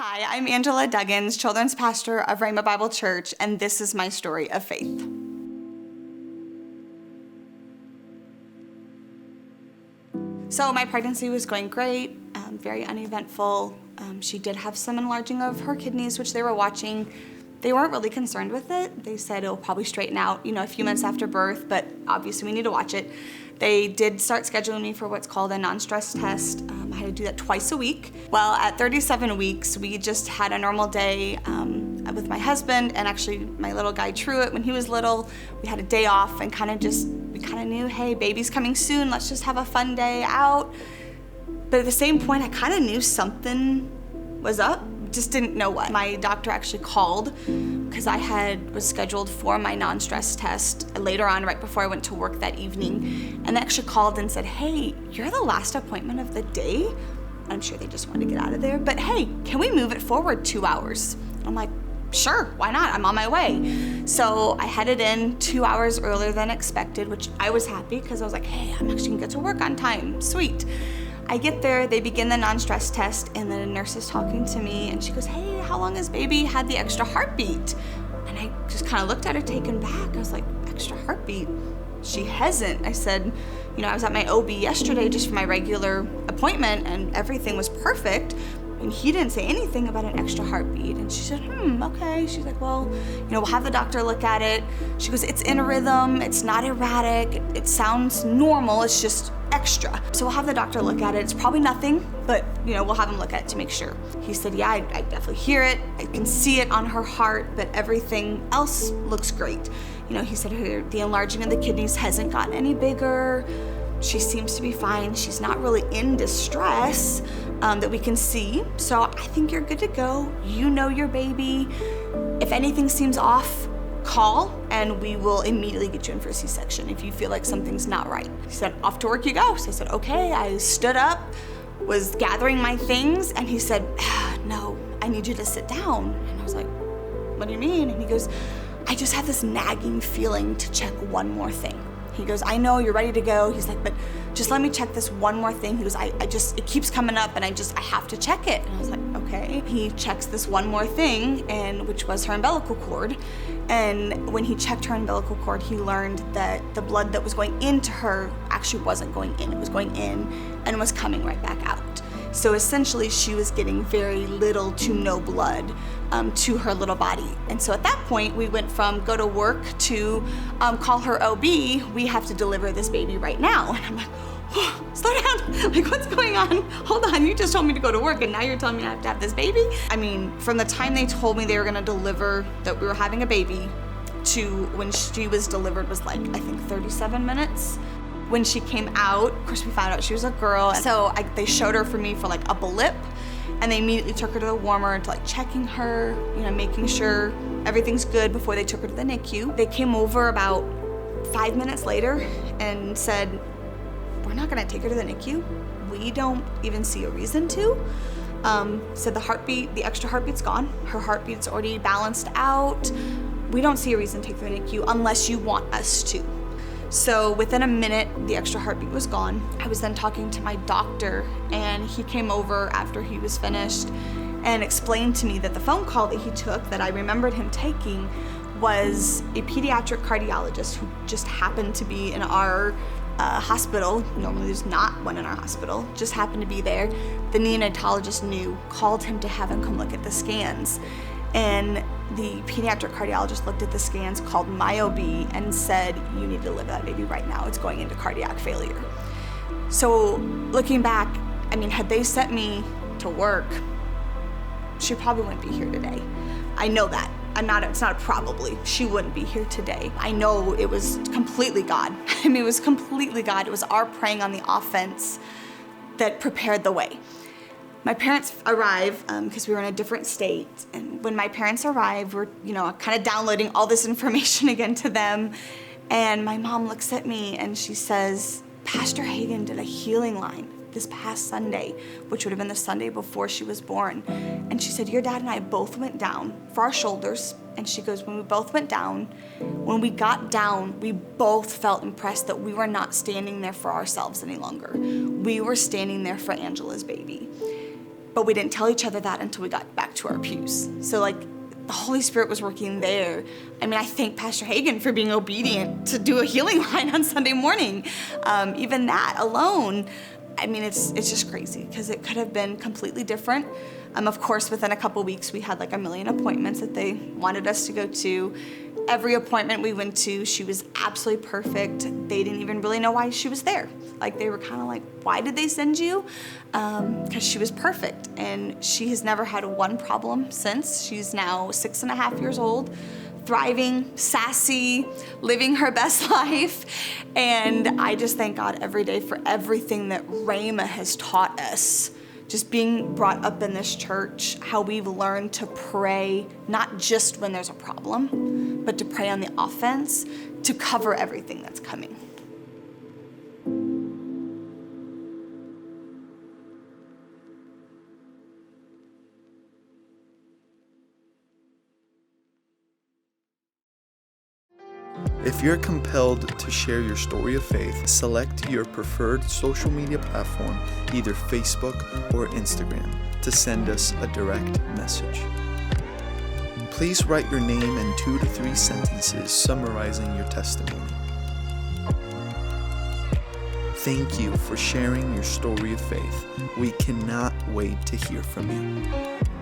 Hi, I'm Angela Duggins, children's pastor of RHEMA Bible Church, and this is my story of faith. So my pregnancy was going great, very uneventful. She did have some enlarging of her kidneys, which they were watching. They weren't really concerned with it. They said it'll probably straighten out, a few months after birth, but obviously we need to watch it. They did start scheduling me for what's called a non-stress test. I had to do that twice a week. Well, at 37 weeks, we just had a normal day with my husband, and actually my little guy Truett, when he was little, we had a day off and we kind of knew, hey, baby's coming soon, let's just have a fun day out. But at the same point, I kind of knew something was up, just didn't know what. My doctor actually called because I was scheduled for my non-stress test later on, right before I went to work that evening, and they actually called and said, hey, you're the last appointment of the day. I'm sure they just wanted to get out of there, but hey, can we move it forward 2 hours? I'm like, sure, why not? I'm on my way. So I headed in 2 hours earlier than expected, which I was happy because I was like, hey, I'm actually gonna get to work on time, sweet. I get there, they begin the non-stress test, and the nurse is talking to me, and she goes, hey, how long has baby had the extra heartbeat? And I just kind of looked at her taken back. I was like, extra heartbeat? She hasn't. I said, I was at my OB yesterday just for my regular appointment, and everything was perfect, and he didn't say anything about an extra heartbeat. And she said, okay. She's like, well, we'll have the doctor look at it. She goes, it's in a rhythm, it's not erratic, it sounds normal, it's just extra. So we'll have the doctor look at it. It's probably nothing, but we'll have him look at it to make sure. He said, yeah, I definitely hear it. I can see it on her heart, but everything else looks great. He said the enlarging of the kidneys hasn't gotten any bigger. She seems to be fine. She's not really in distress that we can see. So I think you're good to go. You know your baby. If anything seems off, call and we will immediately get you in for a C-section if you feel like something's not right. He said, off to work you go. So I said, okay. I stood up, was gathering my things, and he said, no, I need you to sit down. And I was like, what do you mean? And he goes, I just have this nagging feeling to check one more thing. He goes, I know you're ready to go. He's like, but just let me check this one more thing. He goes, it keeps coming up and I have to check it. And I was like, okay. He checks this one more thing, which was her umbilical cord. And when he checked her umbilical cord, he learned that the blood that was going into her actually wasn't going in. It was going in and was coming right back out. So essentially she was getting very little to no blood to her little body. And so at that point, we went from go to work to call her OB, we have to deliver this baby right now. And I'm like, oh, slow down, like what's going on? Hold on, you just told me to go to work and now you're telling me I have to have this baby? I mean, from the time they told me they were gonna deliver, that we were having a baby, to when she was delivered was like, I think 37 minutes. When she came out, of course we found out she was a girl, so they showed her for me for like a blip, and they immediately took her to the warmer to like checking her, making sure everything's good before they took her to the NICU. They came over about 5 minutes later and said, we're not gonna take her to the NICU. We don't even see a reason to. Said the extra heartbeat's gone. Her heartbeat's already balanced out. We don't see a reason to take her to the NICU unless you want us to. So within a minute, the extra heartbeat was gone. I was then talking to my doctor, and he came over after he was finished and explained to me that the phone call that he took, that I remembered him taking, was a pediatric cardiologist who just happened to be in our hospital. Normally there's not one in our hospital, just happened to be there. The neonatologist called him to have him come look at the scans. And the pediatric cardiologist looked at the scans, called my OB, and said, you need to deliver that baby right now. It's going into cardiac failure. So looking back, I mean, had they sent me to work, she probably wouldn't be here today. I know that. It's not a probably. She wouldn't be here today. I know it was completely God. I mean, it was completely God. It was our praying on the offense that prepared the way. My parents arrive because we were in a different state, and when my parents arrive, we're kind of downloading all this information again to them, and my mom looks at me and she says, Pastor Hagen did a healing line this past Sunday, which would have been the Sunday before she was born, and she said, your dad and I both went down for our shoulders, and she goes, when we both went down, when we got down, we both felt impressed that we were not standing there for ourselves any longer. We were standing there for Angela's baby. but we didn't tell each other that until we got back to our pews. So like the Holy Spirit was working there. I mean, I thank Pastor Hagen for being obedient to do a healing line on Sunday morning. Even that alone, I mean, it's just crazy because it could have been completely different. Of course, within a couple weeks, we had like 1 million appointments that they wanted us to go to. Every appointment we went to, she was absolutely perfect. They didn't even really know why she was there. Like they were kind of like, why did they send you? Because she was perfect. And she has never had one problem since. She's now 6.5 years old, thriving, sassy, living her best life. And I just thank God every day for everything that RHEMA has taught us. Just being brought up in this church, how we've learned to pray, not just when there's a problem, but to pray on the offense, to cover everything that's coming. If you're compelled to share your story of faith, select your preferred social media platform, either Facebook or Instagram, to send us a direct message. Please write your name in 2 to 3 sentences summarizing your testimony. Thank you for sharing your story of faith. We cannot wait to hear from you.